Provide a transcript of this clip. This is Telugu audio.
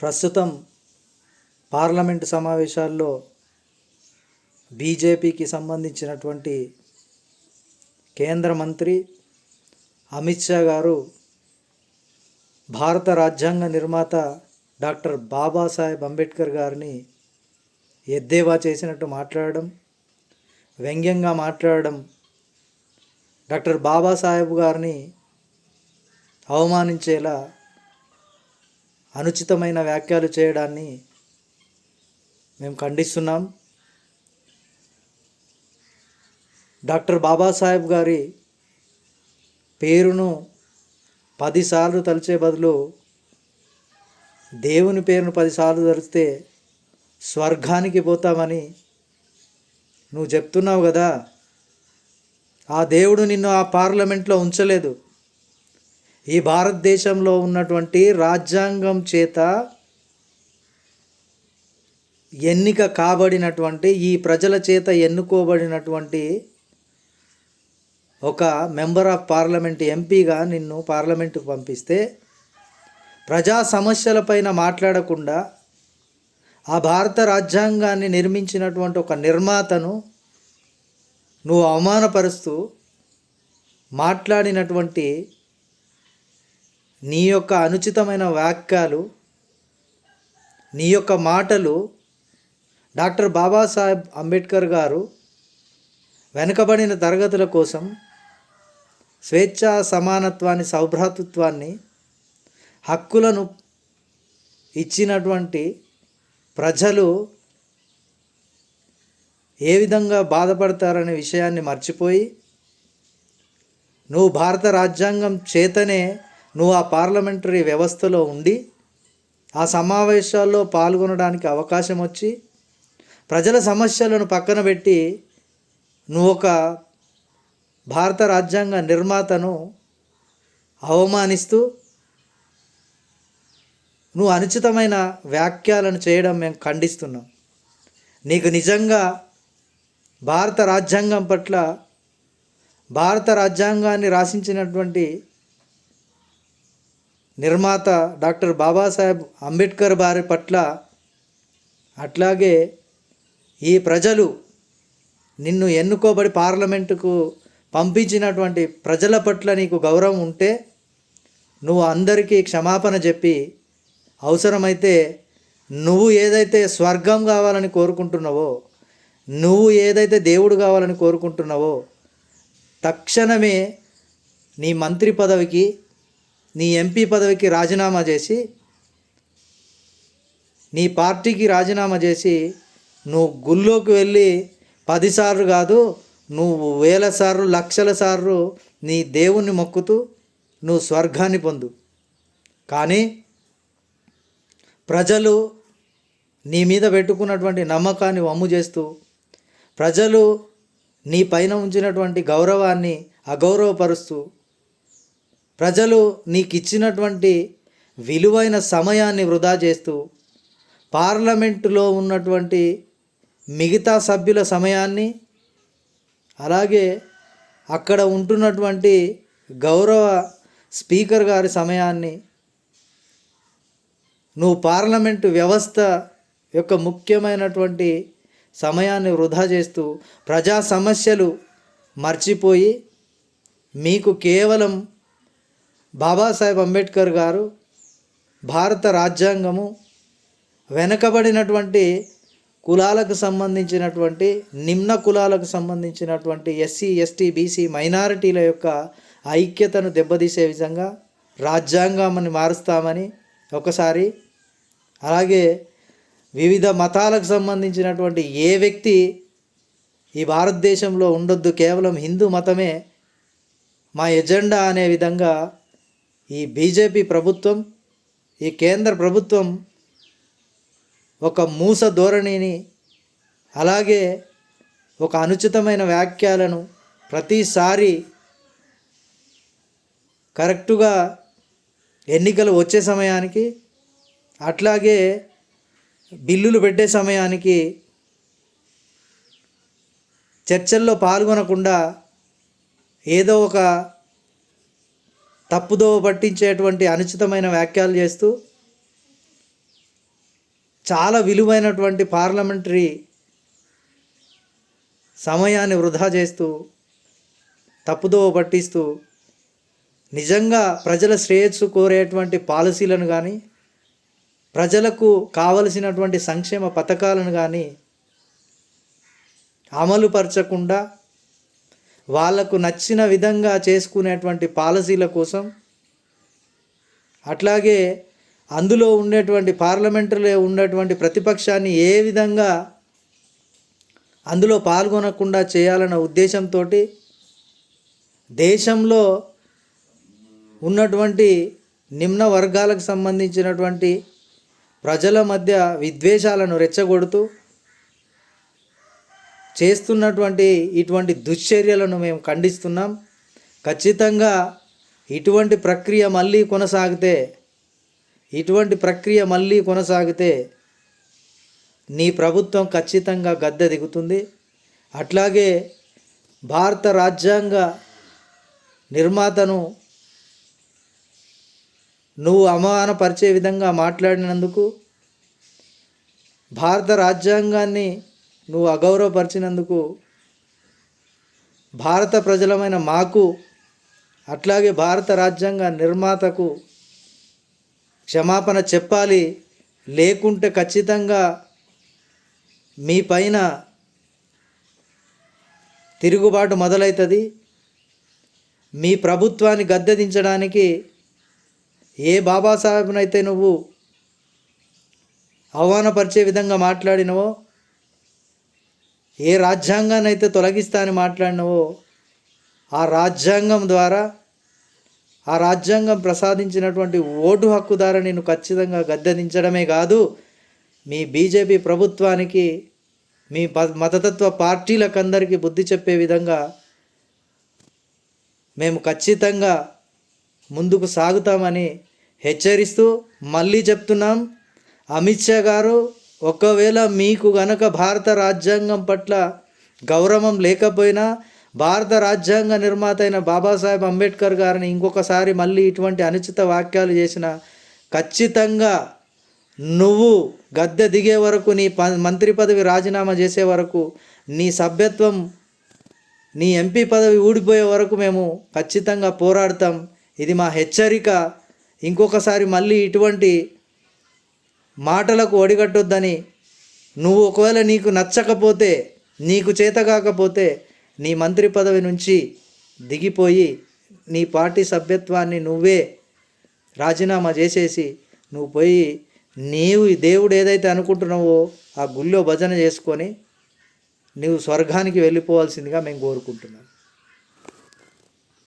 ప్రస్తుతం పార్లమెంటు సమావేశాల్లో బీజేపీకి సంబంధించినటువంటి కేంద్ర మంత్రి అమిత్ షా గారు భారత రాజ్యాంగ నిర్మాత డాక్టర్ బాబాసాహెబ్ అంబేద్కర్ గారిని ఎద్దేవా చేసినట్టు మాట్లాడడం, వ్యంగ్యంగా మాట్లాడడం, డాక్టర్ బాబాసాహెబ్ గారిని అవమానించేలా అనుచితమైన వ్యాఖ్యలు చేయడాన్ని మేము ఖండిస్తున్నాం. డాక్టర్ బాబాసాహెబ్ గారి పేరును 10 సార్లు తలిచే బదులు దేవుని పేరును 10 సార్లు తలిస్తే స్వర్గానికి పోతామని నువ్వు చెప్తున్నావు కదా. ఆ దేవుడు నిన్ను ఆ పార్లమెంట్లో ఉంచలేదు. ఈ భారతదేశంలో ఉన్నటువంటి రాజ్యాంగం చేత ఎన్నిక కాబడినటువంటి, ఈ ప్రజల చేత ఎన్నుకోబడినటువంటి ఒక మెంబర్ ఆఫ్ పార్లమెంట్ ఎంపీగా నిన్ను పార్లమెంటుకు పంపిస్తే ప్రజా సమస్యలపైన మాట్లాడకుండా ఆ భారత రాజ్యాంగాన్ని నిర్మించినటువంటి ఒక నిర్మాతను నువ్వు అవమానపరుస్తూ మాట్లాడినటువంటి నీ యొక్క అనుచితమైన వాక్యాలు, నీ యొక్క మాటలు డాక్టర్ బాబాసాహెబ్ అంబేద్కర్ గారు వెనుకబడిన తరగతుల కోసం స్వేచ్ఛ, సమానత్వాన్ని, సౌభ్రాతృత్వాన్ని, హక్కులను ఇచ్చినటువంటి ప్రజలు ఏ విధంగా బాధపడతారనే విషయాన్ని మర్చిపోయి నువ్వు భారత రాజ్యాంగం చేతనే నువ్వు ఆ పార్లమెంటరీ వ్యవస్థలో ఉండి ఆ సమావేశాల్లో పాల్గొనడానికి అవకాశం వచ్చి ప్రజల సమస్యలను పక్కన పెట్టి నువ్వు ఒక భారత రాజ్యాంగ నిర్మాతను అవమానిస్తూ నువ్వు అనుచితమైన వ్యాఖ్యలను చేయడం మేము ఖండిస్తున్నాం. నీకు నిజంగా భారత రాజ్యాంగం పట్ల, భారత రాజ్యాంగాన్ని రాసించినటువంటి నిర్మాత డాక్టర్ బాబాసాహెబ్ అంబేద్కర్ వారి పట్ల, అట్లాగే ఈ ప్రజలు నిన్ను ఎన్నుకోబడి పార్లమెంటుకు పంపించినటువంటి ప్రజల పట్ల నీకు గౌరవం ఉంటే నువ్వు అందరికీ క్షమాపణ చెప్పి, అవసరమైతే నువ్వు ఏదైతే స్వర్గం కావాలని కోరుకుంటున్నావో, నువ్వు ఏదైతే దేవుడు కావాలని కోరుకుంటున్నావో తక్షణమే నీ మంత్రి పదవికి, నీ ఎంపీ పదవికి రాజీనామా చేసి, నీ పార్టీకి రాజీనామా చేసి నువ్వు గుళ్ళోకి వెళ్ళి 10 సార్లు కాదు, నువ్వు 1000 సార్లు, లక్షల సార్లు నీ దేవుణ్ణి మొక్కుతూ నువ్వు స్వర్గాన్ని పొందు. కానీ ప్రజలు నీ మీద పెట్టుకున్నటువంటి నమ్మకాన్ని వమ్ము చేస్తూ, ప్రజలు నీ పైన ఉంచినటువంటి గౌరవాన్ని అగౌరవపరుస్తూ, ప్రజలు నీకు ఇచ్చినటువంటి విలువైన సమయాన్ని వృధా చేస్తూ, పార్లమెంటులో ఉన్నటువంటి మిగతా సభ్యుల సమయాన్ని, అలాగే అక్కడ ఉంటున్నటువంటి గౌరవ స్పీకర్ గారి సమయాన్ని, నువ్వు పార్లమెంటు వ్యవస్థ యొక్క ముఖ్యమైనటువంటి సమయాన్ని వృధా చేస్తూ ప్రజా సమస్యలు మర్చిపోయి మీకు కేవలం బాబాసాహెబ్ అంబేద్కర్ గారు, భారత రాజ్యాంగము, వెనకబడినటువంటి కులాలకు సంబంధించినటువంటి, నిమ్న కులాలకు సంబంధించినటువంటి ఎస్సీ, ఎస్టీ, బీసీ మైనారిటీల యొక్క ఐక్యతను దెబ్బతీసే విధంగా రాజ్యాంగాన్ని మారుస్తామని ఒకసారి, అలాగే వివిధ మతాలకు సంబంధించినటువంటి ఏ వ్యక్తి ఈ భారతదేశంలో ఉండొద్దు, కేవలం హిందూ మతమే మా ఎజెండా అనే విధంగా ఈ బీజేపీ ప్రభుత్వం, ఈ కేంద్ర ప్రభుత్వం ఒక మూస ధోరణిని, అలాగే ఒక అనుచితమైన వ్యాఖ్యలను ప్రతిసారి కరెక్టుగా ఎన్నికలు వచ్చే సమయానికి, అట్లాగే బిల్లులు పెట్టే సమయానికి చర్చల్లో పాల్గొనకుండా ఏదో ఒక తప్పుదోవ పట్టించేటువంటి అనుచితమైన వ్యాఖ్యలు చేస్తూ చాలా విలువైనటువంటి పార్లమెంటరీ సమయాన్ని వృధా చేస్తూ తప్పుదోవ పట్టిస్తూ నిజంగా ప్రజల శ్రేయస్సు కోరేటువంటి పాలసీలను కానీ ప్రజలకు కావలసినటువంటి సంక్షేమ పథకాలను కానీ అమలుపరచకుండా వాళ్లకు నచ్చిన విధంగా చేసుకునేటువంటి పాలసీల కోసం, అట్లాగే అందులో ఉండేటువంటి పార్లమెంటులో ఉన్నటువంటి ప్రతిపక్షాన్ని ఏ విధంగా అందులో పాల్గొనకుండా చేయాలన్న ఉద్దేశంతో దేశంలో ఉన్నటువంటి నిమ్న వర్గాలకు సంబంధించినటువంటి ప్రజల మధ్య విద్వేషాలను రెచ్చగొడుతూ చేస్తున్నటువంటి ఇటువంటి దుశ్చర్యలను మేము ఖండిస్తున్నాం. ఖచ్చితంగా ఇటువంటి ప్రక్రియ మళ్ళీ కొనసాగితే నీ ప్రభుత్వం ఖచ్చితంగా గద్దె దిగుతుంది. అట్లాగే భారత రాజ్యాంగ నిర్మాతను నువ్వు అవమానపరిచే విధంగా మాట్లాడినందుకు, భారత రాజ్యాంగాన్ని నువ్వు అగౌరవపరిచినందుకు భారత ప్రజలమైన మాకు, అట్లాగే భారత రాజ్యాంగ నిర్మాతకు క్షమాపణ చెప్పాలి. లేకుంటే ఖచ్చితంగా మీ పైన తిరుగుబాటు మొదలవుతుంది. మీ ప్రభుత్వాన్ని గద్దె దించడానికి ఏ బాబాసాహెబ్నైతే నువ్వు అవమానపరిచే విధంగా మాట్లాడినవో, ఏ రాజ్యాంగాన్ని అయితే తొలగిస్తా అని మాట్లాడినవో, ఆ రాజ్యాంగం ద్వారా, ఆ రాజ్యాంగం ప్రసాదించినటువంటి ఓటు హక్కు ద్వారా నేను ఖచ్చితంగా గద్దె దించడమే కాదు, మీ బీజేపీ ప్రభుత్వానికి, మీ మతతత్వ పార్టీలకందరికీ బుద్ధి చెప్పే విధంగా మేము ఖచ్చితంగా ముందుకు సాగుతామని హెచ్చరిస్తూ మళ్ళీ చెప్తున్నాం. అమిత్ షా గారు, ఒకవేళ మీకు గనక భారత రాజ్యాంగం పట్ల గౌరవం లేకపోయినా, భారత రాజ్యాంగ నిర్మాత అయిన బాబాసాహెబ్ అంబేద్కర్ గారిని ఇంకొకసారి మళ్ళీ ఇటువంటి అనుచిత వాక్యాలు చేసిన ఖచ్చితంగా నువ్వు గద్దె దిగే వరకు, నీ మంత్రి పదవి రాజీనామా చేసే వరకు, నీ సభ్యత్వం, నీ ఎంపీ పదవి ఊడిపోయే వరకు మేము ఖచ్చితంగా పోరాడతాం. ఇది మా హెచ్చరిక. ఇంకొకసారి మళ్ళీ ఇటువంటి మాటలకు ఒడిగట్టొద్దని, నువ్వు ఒకవేళ నీకు నచ్చకపోతే, నీకు చేత కాకపోతే నీ మంత్రి పదవి నుంచి దిగిపోయి నీ పార్టీ సభ్యత్వాన్ని నువ్వే రాజీనామా చేసేసి నువ్వు పోయి నీవు దేవుడు ఏదైతే అనుకుంటున్నావో ఆ గుళ్ళో భజన చేసుకొని నువ్వు స్వర్గానికి వెళ్ళిపోవాల్సిందిగా మేము కోరుకుంటున్నాం.